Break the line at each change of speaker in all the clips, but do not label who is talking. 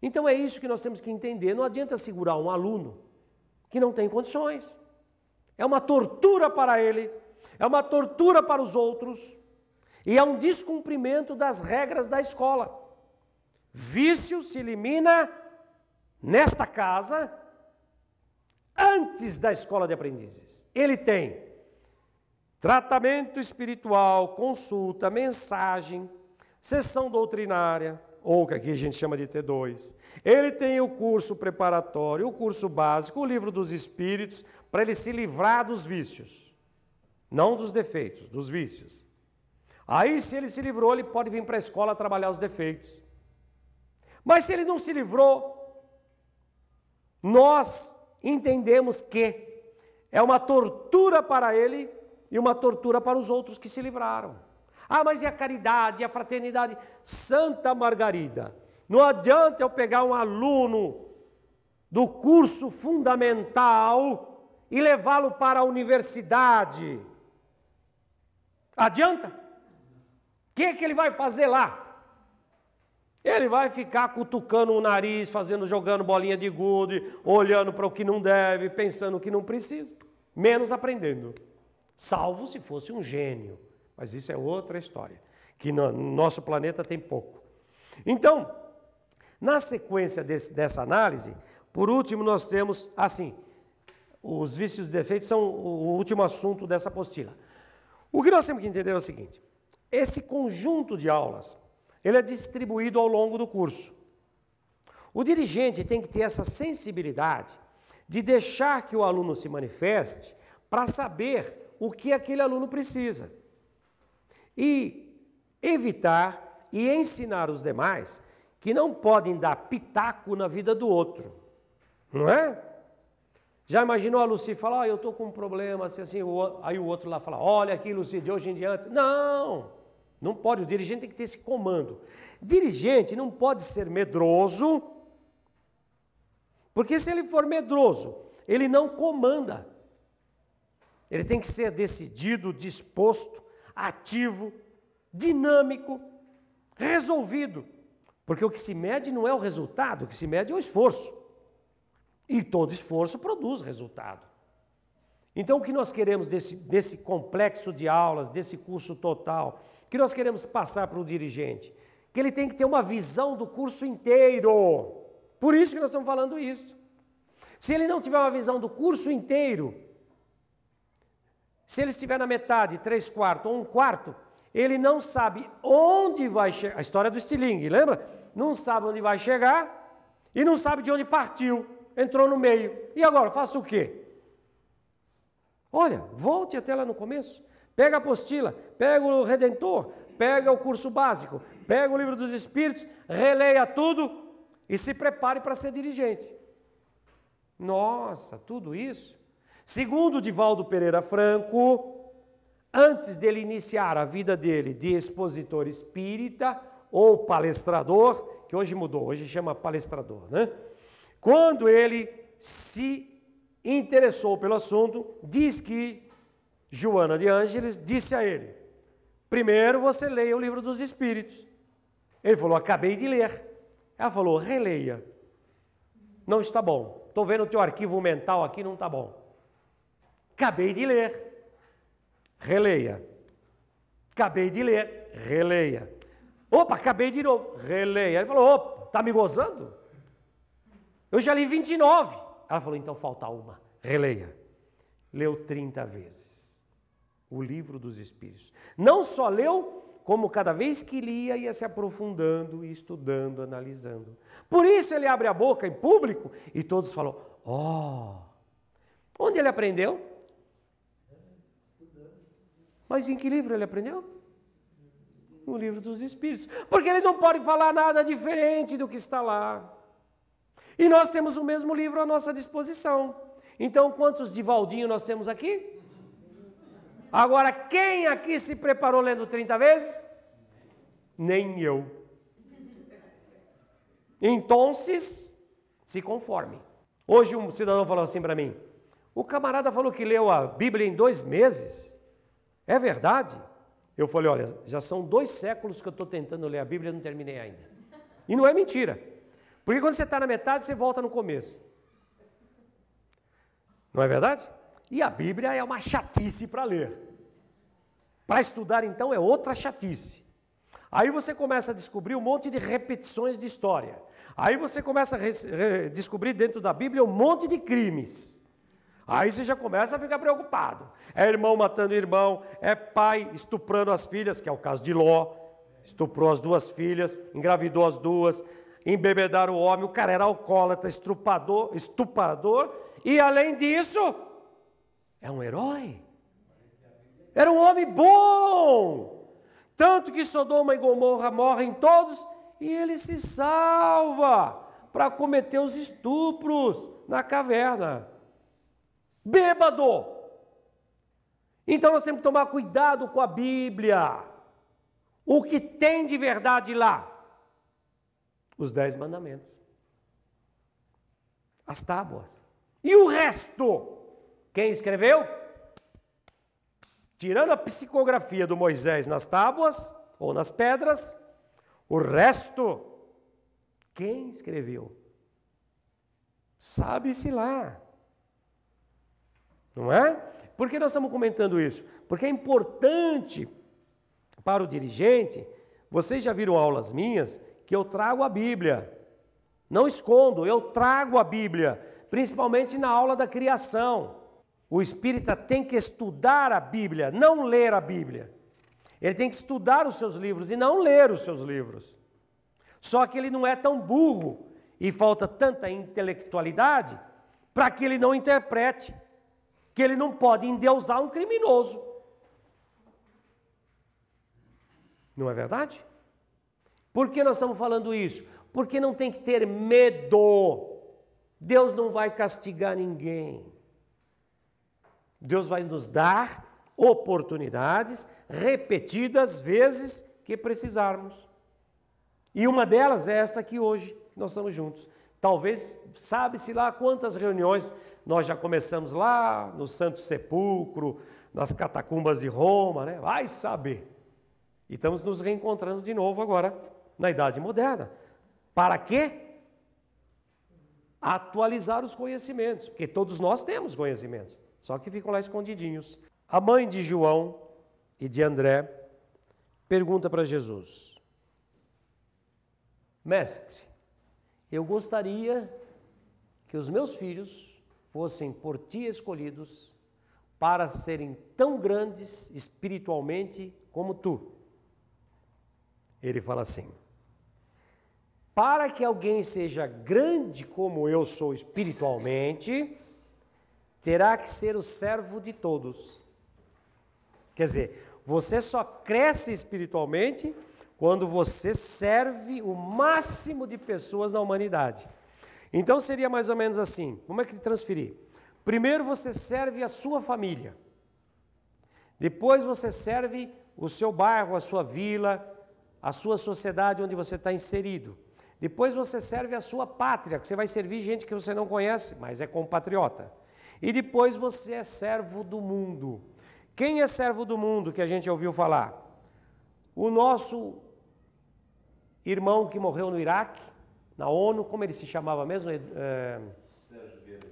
Então é isso que nós temos que entender. Não adianta segurar um aluno que não tem condições. É uma tortura para ele, é uma tortura para os outros, e é um descumprimento das regras da escola. Vício se elimina nesta casa antes da escola de aprendizes. Ele tem tratamento espiritual, consulta, mensagem, sessão doutrinária, ou que aqui a gente chama de T2. Ele tem o curso preparatório, o curso básico, o livro dos espíritos, para ele se livrar dos vícios. Não dos defeitos, dos vícios. Aí, se ele se livrou, ele pode vir para a escola trabalhar os defeitos. Mas se ele não se livrou, nós entendemos que é uma tortura para ele e uma tortura para os outros que se livraram. Ah, mas e a caridade, e a fraternidade? Santa Margarida, não adianta eu pegar um aluno do curso fundamental e levá-lo para a universidade. Adianta? O que ele vai fazer lá? Ele vai ficar cutucando o nariz, jogando bolinha de gude, olhando para o que não deve, pensando o que não precisa, menos aprendendo. Salvo se fosse um gênio. Mas isso é outra história, que no nosso planeta tem pouco. Então, na sequência dessa análise, por último nós temos, assim, os vícios e defeitos são o último assunto dessa apostila. O que nós temos que entender é o seguinte: esse conjunto de aulas, ele é distribuído ao longo do curso. O dirigente tem que ter essa sensibilidade de deixar que o aluno se manifeste para saber o que aquele aluno precisa. E evitar e ensinar os demais que não podem dar pitaco na vida do outro. Não é? Já imaginou a Lucy falar, eu estou com um problema, assim, aí o outro lá fala, olha aqui, Lucy, de hoje em diante. Não, não pode, o dirigente tem que ter esse comando. Dirigente não pode ser medroso, porque se ele for medroso, ele não comanda. Ele tem que ser decidido, disposto, ativo, dinâmico, resolvido. Porque o que se mede não é o resultado, o que se mede é o esforço. E todo esforço produz resultado. Então, o que nós queremos desse complexo de aulas, desse curso total, o que nós queremos passar para o dirigente? Que ele tem que ter uma visão do curso inteiro. Por isso que nós estamos falando isso. Se ele não tiver uma visão do curso inteiro, se ele estiver na metade, 3/4 ou 1/4, ele não sabe onde vai chegar. A história do estilingue, lembra? Não sabe onde vai chegar e não sabe de onde partiu. Entrou no meio. E agora, faça o quê? Olha, volte até lá no começo. Pega a apostila, pega o Redentor, pega o curso básico, pega o livro dos Espíritos, releia tudo e se prepare para ser dirigente. Nossa, tudo isso? Segundo Divaldo Pereira Franco, antes dele iniciar a vida dele de expositor espírita ou palestrador, que hoje mudou, hoje chama palestrador, né? Quando ele se interessou pelo assunto, diz que Joana de Ângeles disse a ele, primeiro você leia o livro dos Espíritos. Ele falou, acabei de ler. Ela falou, releia. Não está bom. Estou vendo o teu arquivo mental aqui, não está bom. Acabei de ler. Releia. Acabei de ler. Releia. Opa, acabei de novo. Releia. Ele falou, opa, está me gozando? Eu já li 29. Ela falou, então falta uma. Releia. Leu 30 vezes o livro dos Espíritos. Não só leu, como cada vez que lia, ia se aprofundando, estudando, analisando. Por isso ele abre a boca em público e todos falam, onde ele aprendeu? Mas em que livro ele aprendeu? No livro dos Espíritos. Porque ele não pode falar nada diferente do que está lá. E nós temos o mesmo livro à nossa disposição. Então, quantos Divaldinho nós temos aqui? Agora, quem aqui se preparou lendo 30 vezes? Nem eu. Então, se conforme. Hoje um cidadão falou assim para mim, o camarada falou que leu a Bíblia em 2 meses. É verdade? Eu falei, olha, já são 2 séculos que eu estou tentando ler a Bíblia e não terminei ainda. E não é mentira. Porque quando você está na metade, você volta no começo. Não é verdade? E a Bíblia é uma chatice para ler. Para estudar, então, é outra chatice. Aí você começa a descobrir um monte de repetições de história. Aí você começa a descobrir dentro da Bíblia um monte de crimes. Aí você já começa a ficar preocupado. É irmão matando irmão, é pai estuprando as filhas, que é o caso de Ló. Estuprou as 2 filhas, engravidou as 2, embebedaram o homem, o cara era alcoólatra, estuprador, e além disso, é um herói. Era um homem bom. Tanto que Sodoma e Gomorra morrem todos, e ele se salva para cometer os estupros na caverna. Bêbado! Então nós temos que tomar cuidado com a Bíblia. O que tem de verdade lá? Os 10 mandamentos. As tábuas. E o resto? Quem escreveu? Tirando a psicografia do Moisés nas tábuas ou nas pedras, o resto, quem escreveu? Sabe-se lá. Não é? Por que nós estamos comentando isso? Porque é importante para o dirigente. Vocês já viram aulas minhas que eu trago a Bíblia. Não escondo, eu trago a Bíblia, principalmente na aula da criação. O espírita tem que estudar a Bíblia, não ler a Bíblia. Ele tem que estudar os seus livros e não ler os seus livros. Só que ele não é tão burro e falta tanta intelectualidade para que ele não interprete que ele não pode endeusar um criminoso. Não é verdade? Por que nós estamos falando isso? Porque não tem que ter medo. Deus não vai castigar ninguém. Deus vai nos dar oportunidades repetidas vezes que precisarmos. E uma delas é esta aqui hoje, que nós estamos juntos. Talvez, sabe-se lá quantas reuniões nós já começamos lá no Santo Sepulcro, nas catacumbas de Roma, né? Vai saber. E estamos nos reencontrando de novo agora, na Idade Moderna. Para quê? Atualizar os conhecimentos, porque todos nós temos conhecimentos, só que ficam lá escondidinhos. A mãe de João e de André pergunta para Jesus: Mestre, eu gostaria que os meus filhos fossem por ti escolhidos para serem tão grandes espiritualmente como tu. Ele fala assim: para que alguém seja grande como eu sou espiritualmente, terá que ser o servo de todos. Quer dizer, você só cresce espiritualmente quando você serve o máximo de pessoas na humanidade. Então seria mais ou menos assim. Como é que transferir? Primeiro você serve a sua família. Depois você serve o seu bairro, a sua vila, a sua sociedade onde você está inserido. Depois você serve a sua pátria, que você vai servir gente que você não conhece, mas é compatriota. E depois você é servo do mundo. Quem é servo do mundo que a gente ouviu falar? O nosso irmão que morreu no Iraque, na ONU, como ele se chamava mesmo?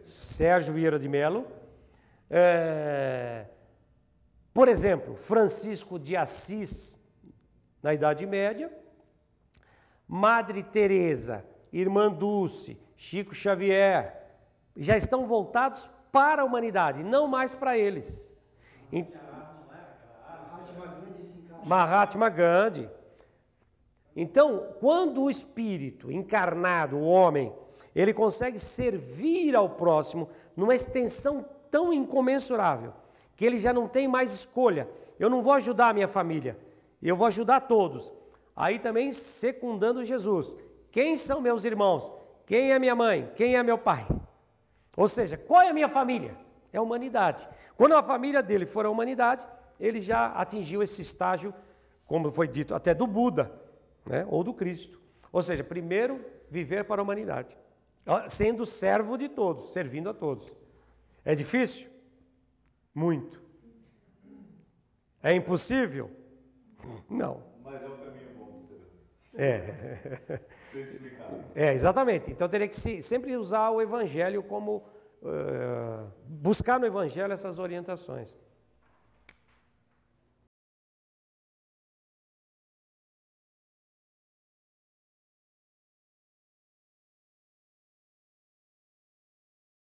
Sérgio Vieira de Mello. Por exemplo, Francisco de Assis, na Idade Média. Madre Teresa, Irmã Dulce, Chico Xavier, já estão voltados para a humanidade, não mais para eles. Mahatma Gandhi. Então, quando o espírito encarnado, o homem, ele consegue servir ao próximo numa extensão tão incomensurável, que ele já não tem mais escolha. Eu não vou ajudar a minha família, eu vou ajudar todos. Aí também secundando Jesus. Quem são meus irmãos? Quem é minha mãe? Quem é meu pai? Ou seja, qual é a minha família? É a humanidade. Quando a família dele for a humanidade, ele já atingiu esse estágio, como foi dito, até do Buda, né? Ou do Cristo. Ou seja, primeiro, viver para a humanidade, sendo servo de todos, servindo a todos. É difícil? Muito. É impossível? Não.
Mas é um caminho bom de ser. Sem explicar.
Exatamente. Então teria que sempre usar o Evangelho como... buscar no Evangelho essas orientações.